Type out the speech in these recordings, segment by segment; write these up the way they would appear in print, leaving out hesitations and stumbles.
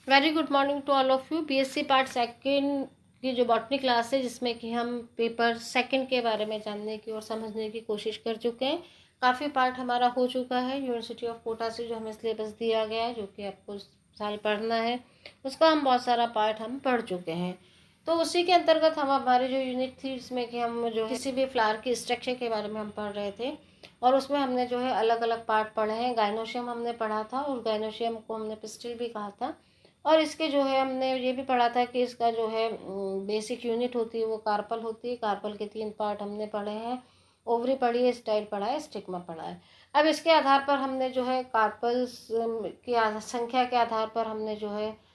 Very good morning to all of you. BSc part second की जो botany class है, जिसमें कि हम पेपर सेकंड के बारे में जानने की और समझने की कोशिश कर चुके हैं। काफ़ी पार्ट हमारा हो चुका है। यूनिवर्सिटी ऑफ कोटा से जो हमें सिलेबस दिया गया है, जो कि आपको इस साल पढ़ना है, उसका हम बहुत सारा पार्ट हम पढ़ चुके हैं। तो उसी के अंतर्गत हम हमारी जो यूनिट थी, इसमें कि हम जो है किसी भी फ्लावर की स्ट्रक्चर के बारे में हम पढ़ रहे थे, और उसमें हमने जो है अलग अलग पार्ट पढ़े हैं। गाइनोशियम हमने पढ़ा था, और गाइनोशियम को हमने पिस्टिल भी कहा था। और इसके जो है हमने ये भी पढ़ा था कि इसका जो है बेसिक यूनिट होती है वो कार्पल होती है। कार्पल के 3 पार्ट हमने पढ़े हैं। ओवरी पढ़ी है, स्टाइल पढ़ा है, स्टिग्मा पढ़ा है। अब इसके आधार पर हमने जो है कार्पल्स की संख्या के आधार पर हमने जो है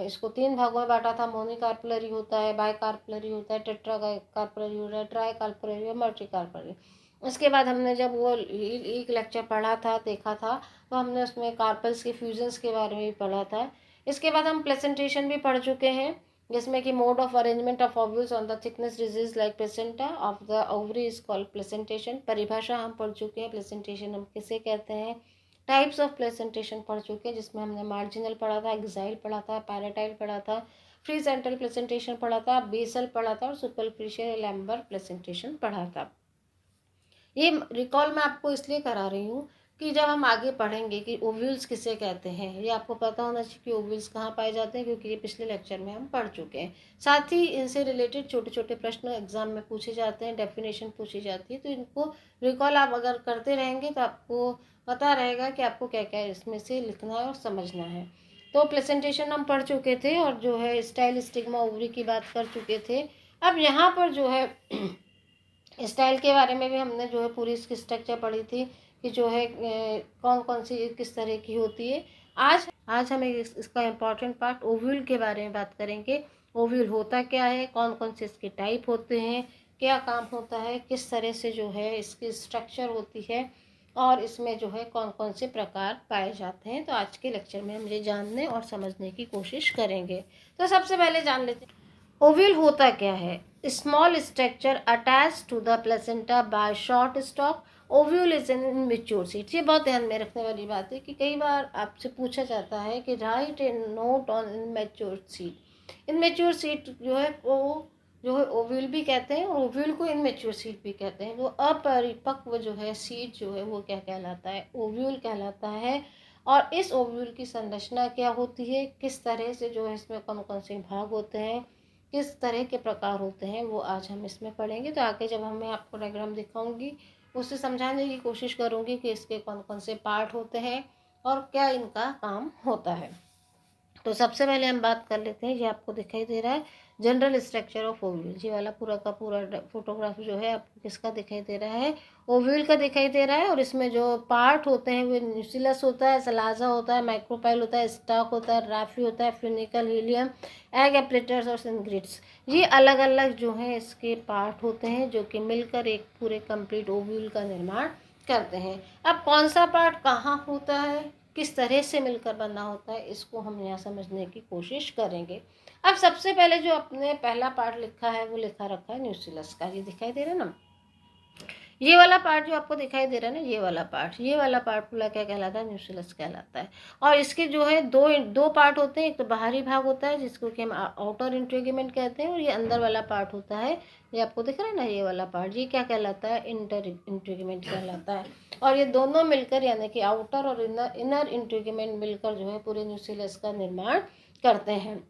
इसको 3 भागों में बांटा था। मोनी कार्पलरी होता है, बाई कार्पलरी होता है, टेट्रा कार्पलरी होता है, ट्राई कार्पलरी और मल्टी कार्पलरी। उसके बाद हमने जब वो एक लेक्चर पढ़ा था, देखा था, तो हमने उसमें कार्पल्स के फ्यूजन्स के बारे में भी पढ़ा था। इसके बाद हम प्लेसेंटेशन भी पढ़ चुके हैं, जिसमें कि mode of arrangement of ovules on the thickness disease like placenta of the ovary is called placentation. परिभाषा हम पढ़ चुके हैं, प्लेसेंटेशन हम किसे कहते हैं। टाइप्स ऑफ प्लेसेंटेशन पढ़ चुके हैं, जिसमें हमने मार्जिनल पढ़ा था, एक्साइल पढ़ा था, पैराटाइल पढ़ा था, फ्री सेंट्रल प्लेसेंटेशन पढ़ा था, बेसल पढ़ा था, और सुपरफिशियल लैम्बर प्लेसेंटेशन पढ़ा था। ये रिकॉल मैं आपको इसलिए करा रही हूँ कि जब हम आगे पढ़ेंगे कि ओव्यूल्स किसे कहते हैं, ये आपको पता होना चाहिए कि ओव्यूल्स कहाँ पाए जाते हैं, क्योंकि ये पिछले लेक्चर में हम पढ़ चुके हैं। साथ ही इनसे रिलेटेड छोटे छोटे प्रश्न एग्जाम में पूछे जाते हैं, डेफिनेशन पूछी जाती है। तो इनको रिकॉल आप अगर करते रहेंगे तो आपको पता रहेगा कि आपको क्या क्या इसमें से लिखना है और समझना है। तो प्रेजेंटेशन हम पढ़ चुके थे, और जो है स्टाइल, स्टिग्मा, ओवरी की बात कर चुके थे। अब यहाँ पर जो है स्टाइल के बारे में भी हमने जो है पूरी इसकी स्ट्रक्चर पढ़ी थी कि जो है कौन कौन सी किस तरह की होती है। आज हम इसका इम्पॉर्टेंट पार्ट ओव्यूल के बारे में बात करेंगे। ओव्यूल होता क्या है, कौन कौन से इसके टाइप होते हैं, क्या काम होता है, किस तरह से जो है इसकी स्ट्रक्चर होती है, और इसमें जो है कौन कौन से प्रकार पाए जाते हैं। तो आज के लेक्चर में हम ये जानने और समझने की कोशिश करेंगे। तो सबसे पहले जान लेते हैं ओव्यूल होता क्या है। Small structure attach to the placenta by short stalk. Ovule is an immature seed. ये बहुत ध्यान में रखने वाली बात है कि कई बार आपसे पूछा जाता है कि write a note on immature seed. Immature seed जो है वो जो है ओव्यूल भी कहते हैं, और ओव्यूल को इनमेच्योर सीड भी कहते हैं। वो अपरिपक्व जो है सीड जो है वो क्या कहलाता है, ओव्यूल कहलाता है। और इस ओव्यूल की संरचना क्या होती है, किस तरह से जो है इसमें कौन कौन से भाग होते हैं, किस तरह के प्रकार होते हैं, वो आज हम इसमें पढ़ेंगे। तो आगे जब मैं आपको डायग्राम दिखाऊंगी, उससे समझाने की कोशिश करूंगी कि इसके कौन कौन से पार्ट होते हैं और क्या इनका काम होता है। तो सबसे पहले हम बात कर लेते हैं, ये आपको दिखाई दे रहा है जनरल स्ट्रक्चर ऑफ ओव्यूल। ये वाला पूरा का पूरा फोटोग्राफ जो है आपको किसका दिखाई दे रहा है, ओव्यूल का दिखाई दे रहा है। और इसमें जो पार्ट होते हैं वो न्यूक्लियस होता है, सलाजा होता है, माइक्रोपाइल होता है, स्टॉक होता है, राफी होता है, फ्यूनिकल, हीलियम, एग एप्लेटर्स और सिंग्रिड्स। ये अलग अलग जो है इसके पार्ट होते हैं, जो कि मिलकर एक पूरे कंप्लीट ओव्यूल का निर्माण करते हैं। अब कौन सा पार्ट कहाँ होता है, किस तरह से मिलकर बना होता है, इसको हम यहाँ समझने की कोशिश करेंगे। अब सबसे पहले जो अपने पहला पार्ट लिखा है वो लिखा रखा है न्यूक्लियस का। ये दिखाई दे रहा है ना, ये वाला पार्ट जो आपको दिखाई दे रहा है ना, ये वाला पार्ट पूरा क्या कहलाता है, न्यूक्लियस कहलाता है। और इसके जो है दो पार्ट होते हैं। एक तो बाहरी भाग होता है जिसको कि हम आउटर इंटीग्यूमेंट कहते हैं, और ये अंदर वाला पार्ट होता है, ये आपको दिख रहा है ना, ये वाला पार्ट, ये क्या कहलाता है, इंटर इंटीग्यूमेंट कहलाता है। और ये दोनों मिलकर यानी कि आउटर और इनर इंटीग्यूमेंट मिलकर जो है पूरे न्यूक्लियस का निर्माण करते हैं।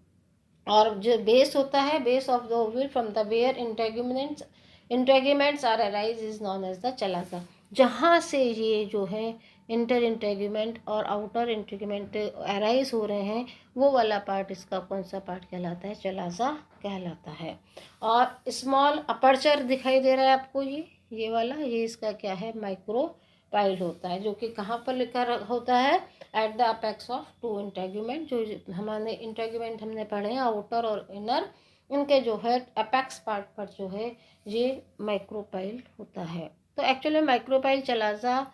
और जो बेस होता है, base of the ovule from the where integuments are arise is known as the chalaza. जहाँ से ये जो है इंटर इंटेग्यूमेंट और आउटर इंटेग्यूमेंट अराइज हो रहे हैं, वो वाला पार्ट इसका कौन सा पार्ट कहलाता है, चलाजा कहलाता है। और स्मॉल अपर्चर दिखाई दे रहा है आपको, ये वाला, ये इसका क्या है, माइक्रोपाइल होता है, जो कि कहाँ पर लिखा होता है, at the apex of two integument. जो हमारे इंटेग्यूमेंट हमने पढ़े हैं आउटर और इनर, इनके जो है अपेक्स पार्ट पर जो है ये माइक्रोपाइल होता है। तो एक्चुअली माइक्रोपाइल चलाजा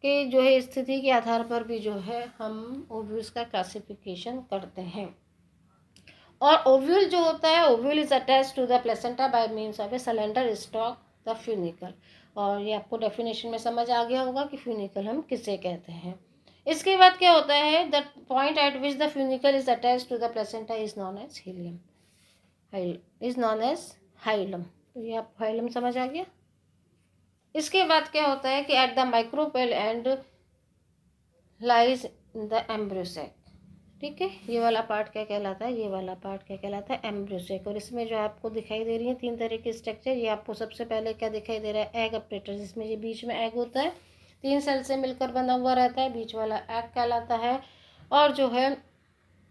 के जो है स्थिति के आधार पर भी जो है हम ओव्यूल्स का क्लासिफिकेशन करते हैं। और ओव्यूल जो होता है, ovule is attach to the placenta by means of a cylinder stalk the funicle. और ये आपको डेफिनेशन में समझ आ गया होगा कि फ्यूनिकल हम किसे कहते हैं। इसके बाद क्या होता है, the point at which the funicle is attach to the placenta is known as helium, is known as hilum. तो ये आप हाइलम समझ आ गया। इसके बाद क्या होता है कि at the micropyle end lies the embryo sac. ठीक है, ये वाला पार्ट क्या कहलाता है, ये वाला पार्ट क्या कहलाता है, एम्ब्रियोसेक। और इसमें जो आपको दिखाई दे रही है 3 तरह के स्ट्रक्चर, ये आपको सबसे पहले क्या दिखाई दे रहा है, एग अपरेटर, जिसमें ये बीच में एग होता है, 3 सेल से मिलकर बना हुआ रहता है, बीच वाला एग कहलाता है। और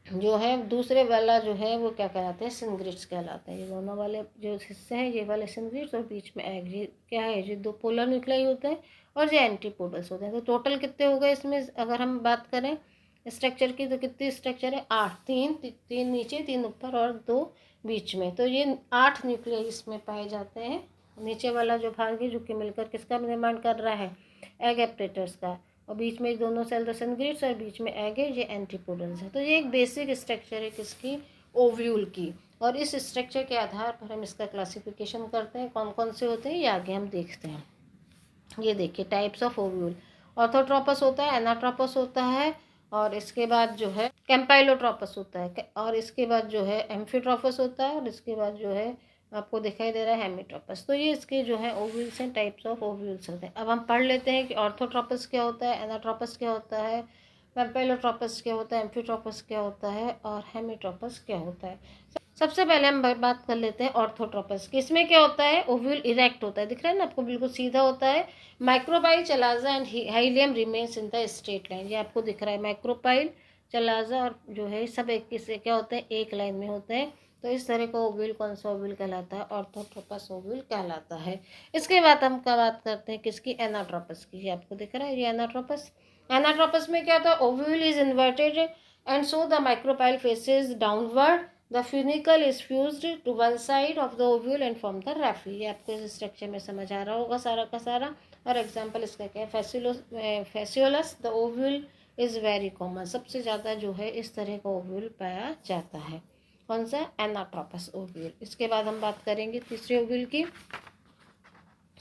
जो है दूसरे वाला जो है वो क्या कहलाते हैं, सिंग्रिट्स कहलाते हैं। ये दोनों वाले जो हिस्से हैं, ये वाले सिंग्रिट्स, और बीच में एग, ये क्या है, ये 2 पोलर न्यूक्लियाई होते हैं और ये एंटीपोडल्स होते हैं। तो टोटल कितने हो गए इसमें, अगर हम बात करें स्ट्रक्चर की, तो कितने स्ट्रक्चर है, 8, 3 नीचे, 3 ऊपर और 2 बीच में। तो ये 8 न्यूक्लियाई इसमें पाए जाते हैं। नीचे वाला जो भाग है जो कि मिलकर किसका निर्माण कर रहा है, एग एपरेटर्स का, और बीच में दोनों सेल द सिंग्रिट्स और बीच में एग है, ये एंटीपोडल्स है। तो ये एक बेसिक स्ट्रक्चर है किसकी, ओव्यूल की। और इस स्ट्रक्चर के आधार पर हम इसका क्लासिफिकेशन करते हैं, कौन कौन से होते हैं ये आगे हम देखते हैं। ये देखिए टाइप्स ऑफ ओव्यूल, ऑर्थोट्रोपस होता है, एनाट्रोपस होता है, और इसके बाद जो है कैम्पाइलोट्रोपस होता है, और इसके बाद जो है एम्फीट्रोपस होता है, और इसके बाद जो है आपको दिखाई दे रहा है हेमीट्रोपस। तो ये इसके जो है ओव्यूल्स हैं, टाइप्स ऑफ ओव्यूल्स होते हैं। अब हम पढ़ लेते हैं कि ऑर्थोट्रोपस क्या होता है, एनाट्रोपस क्या होता है, कैम्पाइलोट्रोपस क्या होता है, एम्फीट्रोपस क्या होता है, और हेमीट्रोपस क्या होता है। सबसे पहले हम बात कर लेते हैं ऑर्थोट्रोपस की। इसमें क्या होता है, ओव्यूल इरेक्ट होता है, दिख रहा है ना आपको, बिल्कुल सीधा होता है। Micropyle, chalaza and hilum remains in the straight line, ये आपको दिख रहा है, माइक्रोपाइल, चलाजा और जो है सब एक किससे क्या होते हैं, एक लाइन में होते हैं। तो इस तरह का ओव्यूल कौन सा ओव्यूल कहलाता है, ऑर्थोट्रोपस ओव्यूल कहलाता है। इसके बाद हम क्या बात करते हैं किसकी, एनाट्रोपस की। ये आपको दिख रहा है, ये एनाट्रोपस। एनाट्रोपस में क्या होता है, ovule is inverted and so the micropyle faces downward, the funicle is fused to one side of the ovule and form the raphe. ये आपको इस स्ट्रक्चर में समझ आ रहा होगा सारा का सारा। और एग्जांपल इसका क्या है, phaseolus, the ovule is very common, सबसे ज़्यादा जो है इस तरह का ओव्यूल पाया जाता है, कौन सा, एनाट्रोपस ओव्यूल। इसके बाद हम बात करेंगे तीसरे ओव्यूल की,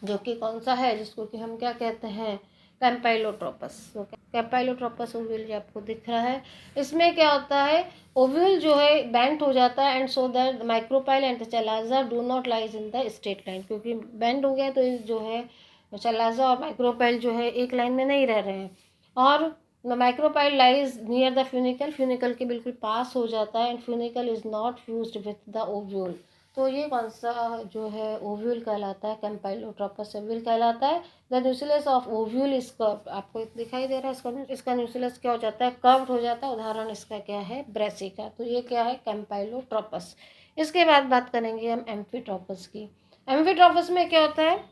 जो कि कौन सा है, जिसको कि हम क्या कहते हैं, कैम्पाइलोट्रोपस। तो कैम्पाइलोट्रोपस ओव्यूल जो आपको दिख रहा है, इसमें क्या होता है, ओव्यूल जो है बेंट हो जाता है and so that micropyle and chalaza do not lies in the straight line, क्योंकि बेंड हो गया तो जो है चलाजा और माइक्रोपाइल जो है एक लाइन में नहीं रह रहे हैं। और micropyle lies near the funicle, funicle के बिल्कुल पास हो जाता है, and funicle is not fused with the ovule. तो ये कौन सा जो है ओव्यूल कहलाता है, कैम्पाइलोट्रोपस ओव्यूल कहलाता है। The nucleus of ovule is curved, आपको दिखाई दे रहा है, इसका न्यूक्लियस क्या हो जाता है, कर्व्ड हो जाता है। उदाहरण इसका क्या है, ब्रेसिका। तो ये क्या है, कैम्पाइलोट्रोपस। इसके बाद बात करेंगे हम एम्फीट्रोपस की। एम्फीट्रोपस में क्या होता है,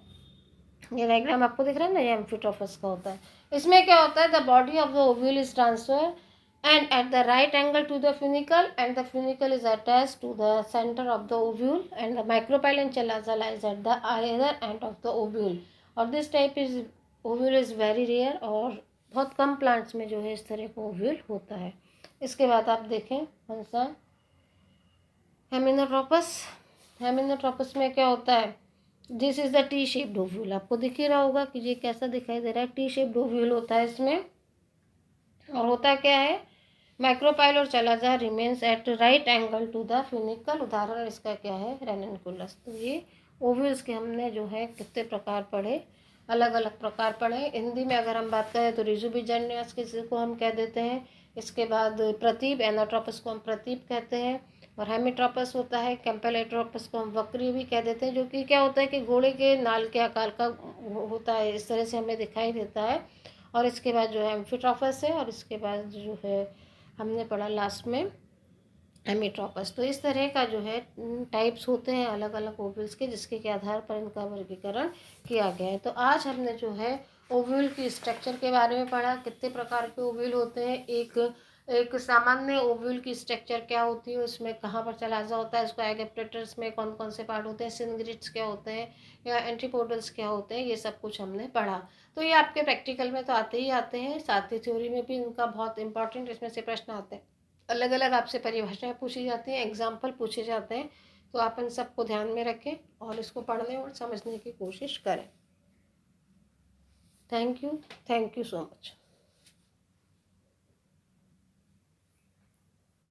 ये डायग्राम आपको दिख रहा है ना, ये एम्फीट्रोपस का होता है। इसमें क्या होता है, the body of the ovule is transfer and at the right angle to the funicle, and the funicle is attached to the center of the ovule, and the micropyle and chalaza lies at the either end of the ovule. और this type is ovule is very rare, और बहुत कम plants में जो है इस तरह का ovule होता है। इसके बाद आप देखें कौन सा, हेमिनोट्रोपस। हेमिनोट्रोपस में क्या होता है, this is the T shaped ovule, आपको दिख ही रहा होगा कि ये कैसा दिखाई दे रहा है, टी शेप्ड ओव्यूल होता है इसमें। और होता क्या है, माइक्रोपाइल और chalaza remains at right angle to the funicle. उदाहरण इसका क्या है, रेननकुलस। तो ये ओव्यूल्स के हमने जो है कितने प्रकार पढ़े, अलग अलग प्रकार पढ़े। हिंदी में अगर हम बात करें तो रिजुबिजन्यस किसी को हम कह देते हैं। इसके बाद प्रतीप, एनाट्रोपस को हम प्रतीप कहते हैं। और हेमिट्रोपस होता है, कैम्पाइलोट्रोपस को हम वक्री भी कह देते हैं, जो कि क्या होता है कि घोड़े के नाल के आकार का होता है, इस तरह से हमें दिखाई देता है। और इसके बाद जो है एम्फीट्रोपस है, और इसके बाद जो है हमने पढ़ा लास्ट में हेमिट्रोपस। तो इस तरह का जो है टाइप्स होते हैं अलग अलग ओव्यूल्स के, जिसके के आधार पर इनका वर्गीकरण किया गया है। तो आज हमने जो है ओव्यूल की स्ट्रक्चर के बारे में पढ़ा, कितने प्रकार के ओव्यूल होते हैं, एक सामान्य ओव्यूल की स्ट्रक्चर क्या होती है, उसमें कहाँ पर चलाजा होता है, इसको एग एपरेटर्स में कौन कौन से पार्ट होते हैं, सिंग्रिट्स क्या होते हैं या एंटीपोडल्स क्या होते हैं, ये सब कुछ हमने पढ़ा। तो ये आपके प्रैक्टिकल में तो आते ही आते हैं, साथ ही थ्योरी में भी इनका बहुत इंपॉर्टेंट इसमें से प्रश्न आते हैं। अलग अलग आपसे परिभाषाएं पूछी जाती हैं, एग्जाम्पल पूछे जाते हैं। तो आप इन सबको ध्यान में रखें और इसको पढ़ने और समझने की कोशिश करें। Thank you so much.